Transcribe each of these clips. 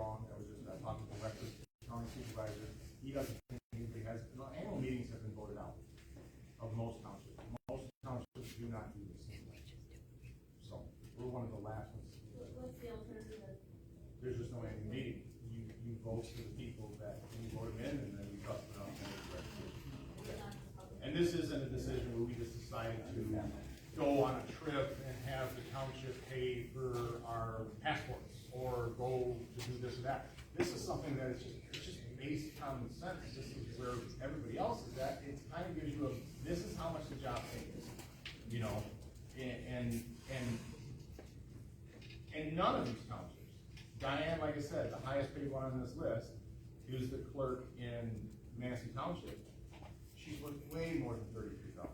wrong. That was just, I talked to the Electors county supervisor. He doesn't think anybody has, annual meetings have been voted out of most townships. Most townships do not do this. So, we're one of the last ones. What's the alternative? There's just no annual meeting. You vote for the people that you vote them in, and then you trust them enough to make the right decision. Okay. And this isn't a decision where we just decided to go on a trip and have the township pay for our passports or go to do this or that. This is something that is just basic common sense. This is where everybody else is at. It kind of gives you a, this is how much the job pays, you know, and none of these townships. Diane, like I said, the highest paid one on this list is the clerk in Manistee Township. She's worth way more than $33,000.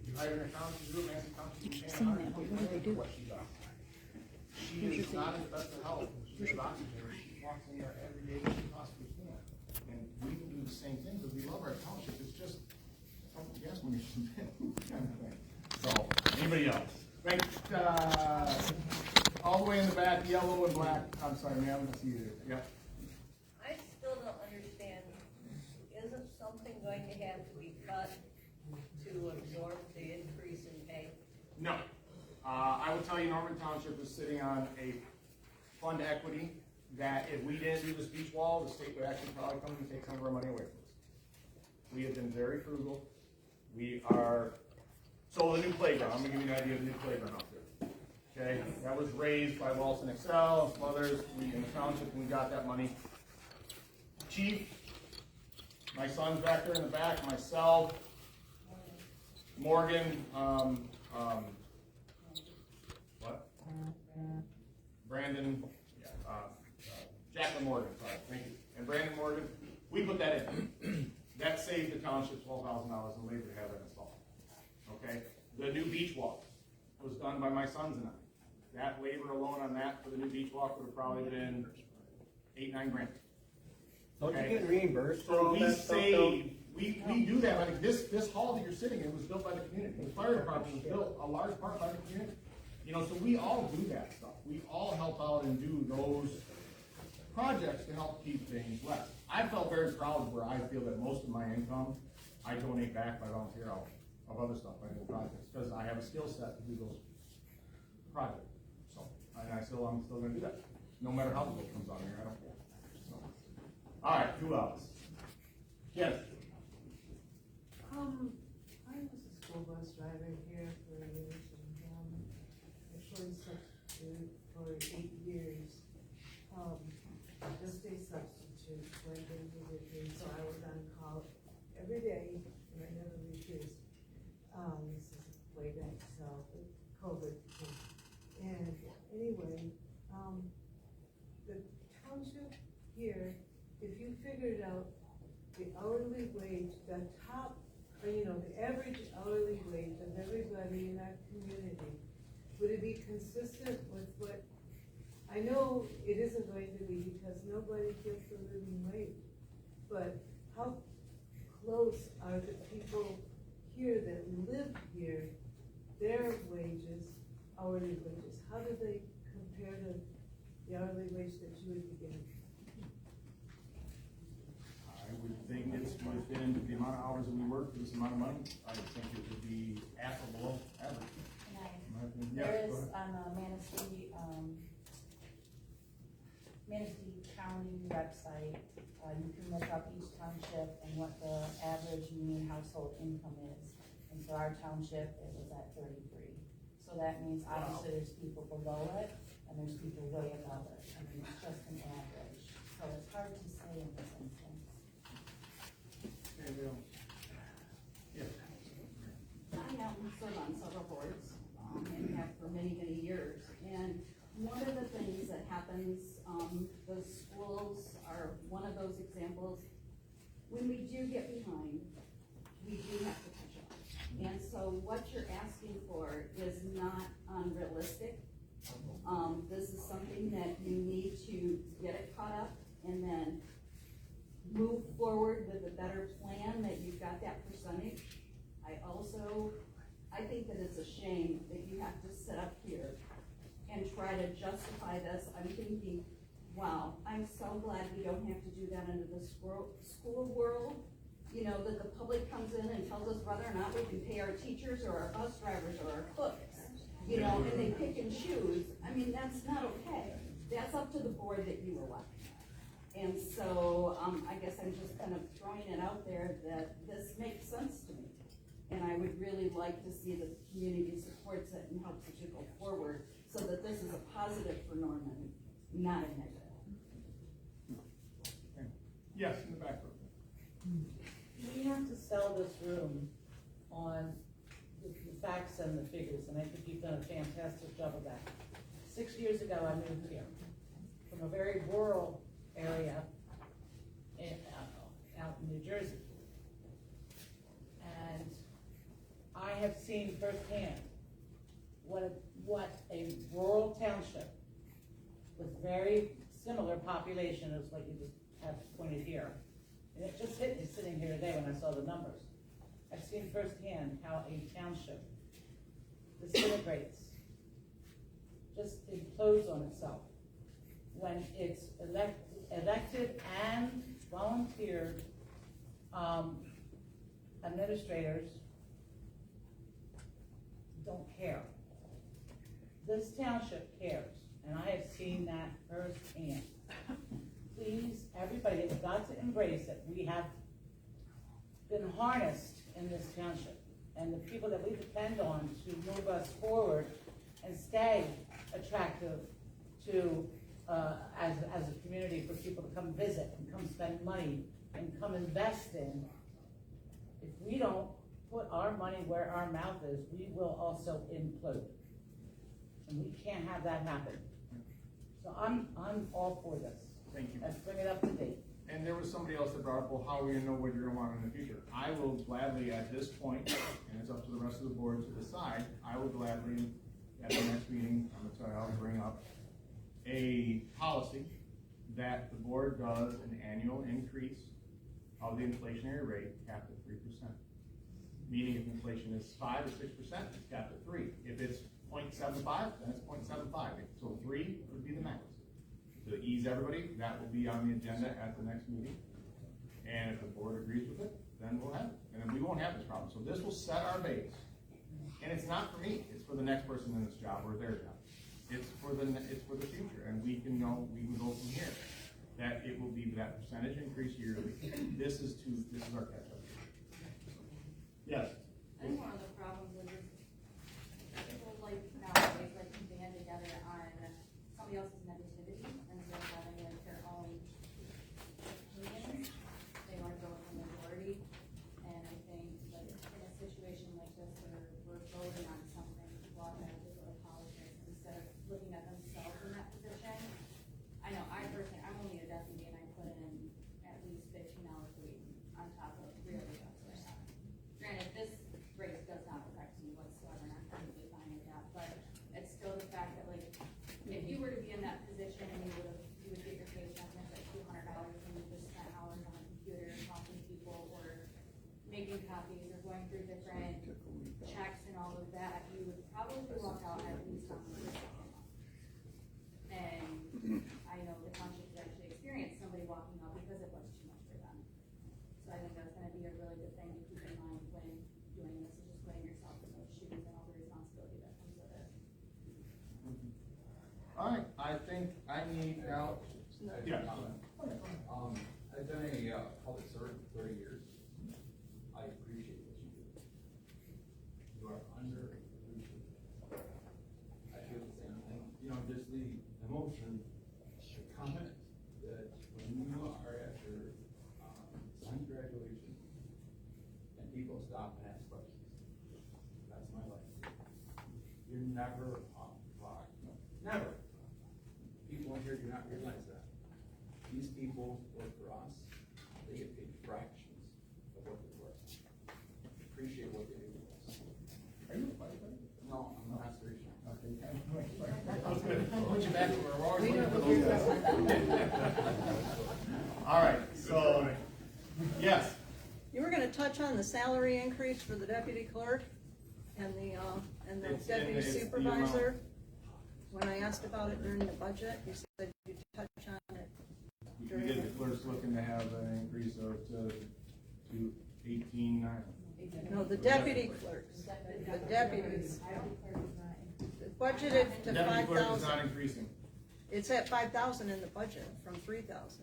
If you hire an accountant to do it, Manistee Township, you pay $120,000 for what she does. She is not in the best of health. She's an oxygen. She walks in there every day that she possibly can. And we can do the same thing because we love our township. It's just, I guess when you're kind of thing. So, anybody else? Right, all the way in the back, yellow and black. I'm sorry, ma'am, I see you there. Yep. I still don't understand, isn't something going to have to be cut to absorb the increase in pay? No. I will tell you, Norman Township is sitting on a fund equity that if we didn't do this beach wall, the state would actually probably come and take some of our money away from us. We have been very frugal. We are, so the new playground, I'm gonna give you an idea of the new playground out there. Okay, that was raised by Wilson Excel and some others. We in the township, we got that money. Chief, my son's back there in the back, myself, Morgan, what? Brandon, Jacqueline Morgan, sorry, thank you. And Brandon Morgan, we put that in. That saved the township $12,000 in labor to have that installed. Okay? The new beach walk was done by my sons and I. That labor alone on that for the new beach walk would have probably been $8-9 grand. Don't you get reimbursed? So we save, we do that. Like this hall that you're sitting in was built by the community. The fire department was built a large part by the community. You know, so we all do that stuff. We all help out and do those projects to help keep things less. I felt very proud where I feel that most of my income I donate back by volunteer hours of other stuff, by the projects, because I have a skill set to do those projects. So, and I'm still gonna do that. No matter how the bill comes out here, I don't care. So. All right, who else? Yes. I was a school bus driver here for years, and actually substitute for 8 years. Just a substitute when they needed me, so I was on call every day, and I never refused. This is way back, so COVID came. And anyway, the township here, if you figured out the hourly wage, the top, the average hourly wage of everybody in that community, would it be consistent with what, I know it isn't going to be because nobody gets a living wage, but how close are the people here that live here, their wages, hourly wages, how do they compare to the hourly wage that you would be getting? I would think it's within the amount of hours that we work for this amount of money. I would think it would be at or below average. There is on the Manistee County website, you can look up each township and what the average median household income is. And for our township, it was at 33. So that means obviously there's people below it and there's people way above it. I mean, it's just an average. So it's hard to say in this instance. Yes. I have served on several boards, and have for many, many years. And one of the things that happens, the schools are one of those examples. When we do get behind, we do have to catch up. And so what you're asking for is not unrealistic. This is something that you need to get it caught up and then move forward with a better plan that you've got that percentage. I think that it's a shame that you have to sit up here and try to justify this. I'm thinking wow, I'm so glad we don't have to do that under the school world. You know, that the public comes in and tells us whether or not we can pay our teachers or our bus drivers or our cooks. You know, and they pick and choose. I mean, that's not okay. That's up to the board that you elect. And so, I guess I'm just kind of throwing it out there that this makes sense to me. And I would really like to see the community supports it and helps it to go forward so that this is a positive for Norman, not a negative. Yes, in the back row. We have to sell this room on the facts and the figures, and I think you've done a fantastic job of that. 6 years ago, I moved here from a very rural area out in New Jersey. And I have seen firsthand what a rural township with very similar population as what you just have pointed here. And it just hit me sitting here today when I saw the numbers. I've seen firsthand how a township disintegrates, just implodes on itself when it's elected and volunteered administrators don't care. This township cares, and I have seen that firsthand. Please, everybody has got to embrace it. We have been harnessed in this township, and the people that we depend on to move us forward and stay attractive to, as a community, for people to come visit and come spend money and come invest in. If we don't put our money where our mouth is, we will also implode. And we can't have that happen. So I'm all for this. Thank you. Let's bring it up to date. And there was somebody else that brought up, well, how are we gonna know what you're gonna want in the future? I will gladly, at this point, and it's up to the rest of the board to decide, I will gladly, at the next meeting, I'll bring up a policy that the board does an annual increase of the inflationary rate capped at 3%. Meaning if inflation is 5 or 6%, it's capped at 3. If it's 0.75, then it's 0.75. So 3 would be the max. To ease everybody, that will be on the agenda at the next meeting. And if the board agrees with it, then we'll have it. And then we won't have this problem. So this will set our base. And it's not for me, it's for the next person in this job or their job. It's for the future. And we can go from here. That it will be that percentage increase yearly. This is our catch up. Yes. I think one of the problems is people like nowadays like to band together on somebody else's negativity instead of having like their own opinions. They want to go with the majority, and I think like in a situation like this where we're voting on something, people automatically go to politics instead of looking at themselves in that position. I know I'm only a deputy, and I put in at least 15 hours a week on top of 3 other jobs that I have. Granted, this race does not affect me whatsoever, and I'm perfectly fine with that, but it's still the fact that, like, if you were to be in that position and you would get your paycheck and it's like $200 and you just spent hours on a computer talking to people or making copies or going through different checks and all of that, you would probably walk out at least on the second month. And I know the township has actually experienced somebody walking out because it was too much for them. So I think that's gonna be a really good thing to keep in mind when doing this, is just putting yourself in those shoes and all the responsibility that comes with it. All right, I think I need now. Yeah. I've done a public servant for 30 years. I appreciate what you do. You are underappreciated. I feel the same thing. You know, just the emotion, the comment that when you are at your son's graduation and people stop and ask questions, that's my life. You're never flogged. Never. People in here do not realize that. These people work for us. They get paid fractions of what they're worth. Appreciate what they do for us. Are you a firefighter? No, I'm not restoration. Okay. I was gonna put you back to where we're always looking for those guys. All right, so, yes. You were gonna touch on the salary increase for the deputy clerk and the It's deputy the supervisor. When I asked about it during the budget, you said you'd touch on We did, the clerk's looking to have an increase of, to 18,900. No, the deputy clerks, the deputies, budgeted to Deputy five clerk is not thousand. increasing. It's at 5,000 in the budget from 3,000.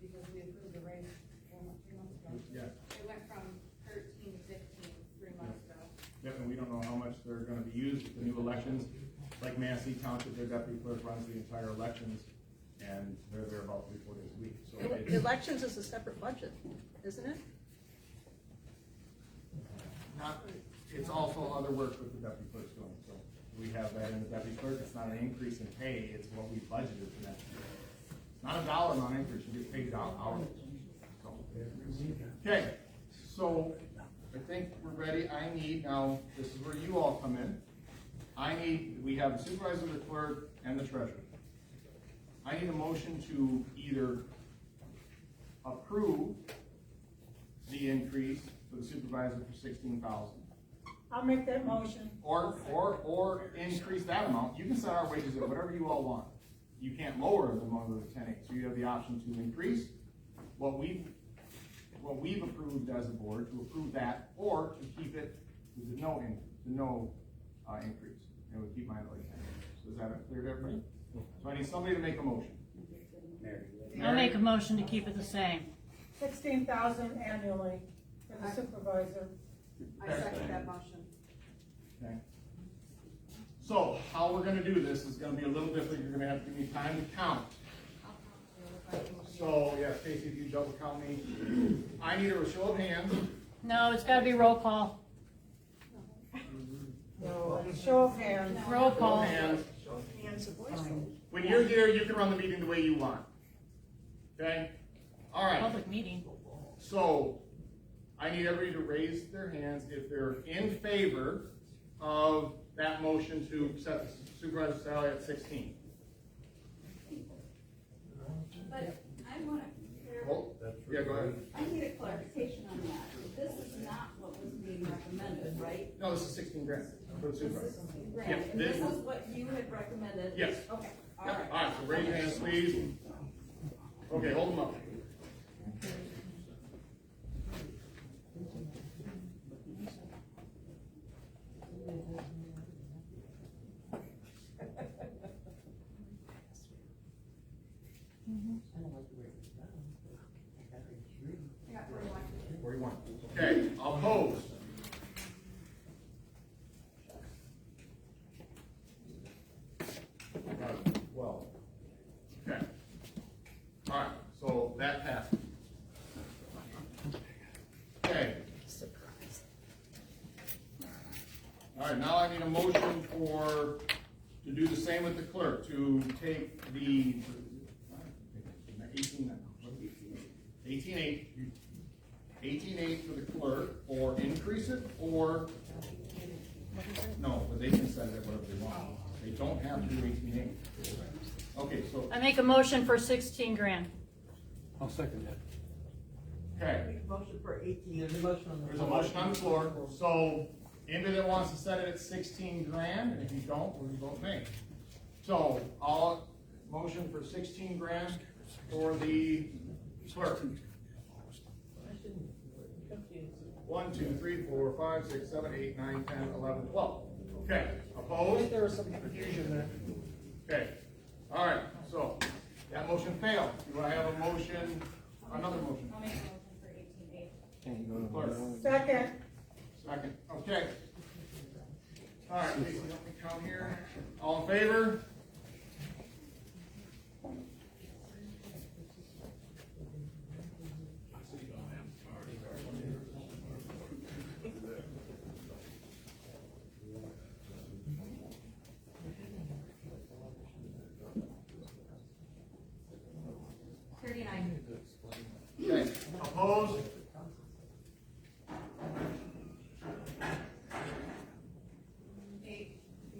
Because we approved the raise 3 months ago. Yeah, It went from 13 to 15 3 months ago. yeah, and we don't know how much they're gonna be used with the new elections. Like Massey Township, their deputy clerk runs the entire elections, and they're there about 3-4 days a week, so. it's- Elections is a separate budget, isn't it? Not, it's also other work that the deputy clerk's doing, so we have that in the deputy clerk, it's not an increase in pay, it's what we budgeted for next year. Not a dollar amount increase, you get paid hourly. So, okay, so I think we're ready, I need, now, this is where you all come in. We have the supervisor, the clerk, and the treasurer. I need a motion to either approve the increase for the supervisor for 16,000. I'll make that motion. Or increase that amount. You can set our wages at whatever you all want. You can't lower them under the 10.8, so you have the option to increase what we've approved as a board, to approve that, or to keep it with no increase. And we keep mine at like 10. So is that clear to everybody? So I need somebody to make a motion. I'll make a motion to keep it the same. 16,000 annually for the supervisor. I second that motion. Okay. So how we're gonna do this is gonna be a little different. You're gonna have to give me time to count. So, yeah, Casey, if you double count me. I need a show of hands. No, it's gotta be roll call. No, show of hands. Roll Show call. of hands. Hands of voice vote. When you're here, you can run the meeting the way you want. Okay? All right. Public meeting. So, I need everybody to raise their hands if they're in favor of that motion to set the supervisor's salary at 16. But I wanna, Well, yeah, go ahead. I need a clarification on that. This is not what was being recommended, right? No, this is 16 grand for the This supervisor. is Yeah, grand, and this this- is what you had recommended? Yes. Okay, all Yep. right. All right, so raise your hands, please. Okay, hold them up. I got 41. 41. Okay, opposed? Well. Okay. All right, so that passes. Okay. All right, now I need a motion to do the same with the clerk, to take the 18.8 for the clerk, or increase it, or, no, but they can set it at whatever they want. They don't have to do 18.8. Okay, so, I make a motion for 16 grand. I'll second that. okay, Motion for 18. There's a motion on the there's a motion on the floor, so anybody that wants to set it at 16 grand, and if you don't, we'll vote nay. So, I'll motion for 16 grand for the clerk. 1, 2, 3, 4, 5, 6, 7, 8, 9, 10, 11, 12. Okay, I think opposed? there was some confusion there. Okay, all right, so that motion failed. Do I have a motion, another motion? I'll make a motion for 18.8. Clerk, Second. second, okay. All right, Casey, help me count here. All in favor? Okay, opposed?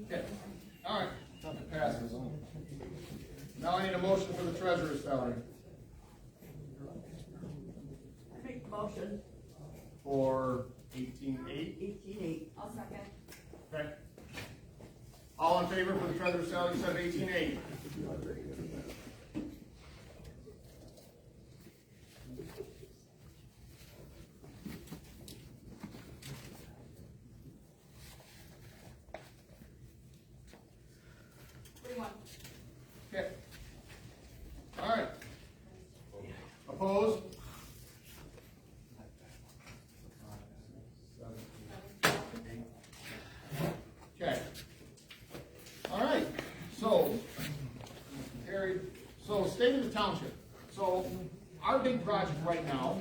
Okay, all right, that passes. Now I need a motion for the treasurer's salary. I make the motion, For 18.8, 18.8. I'll second. okay? All in favor for the treasurer's salary, set at 18.8? Okay. All right. Opposed? Okay. All right, so, carried, so state of the township. So, our big project right now,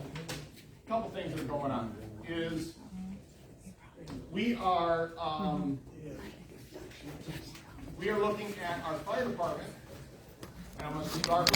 a couple things that are going on, is we are looking at our fire department, and I'm gonna start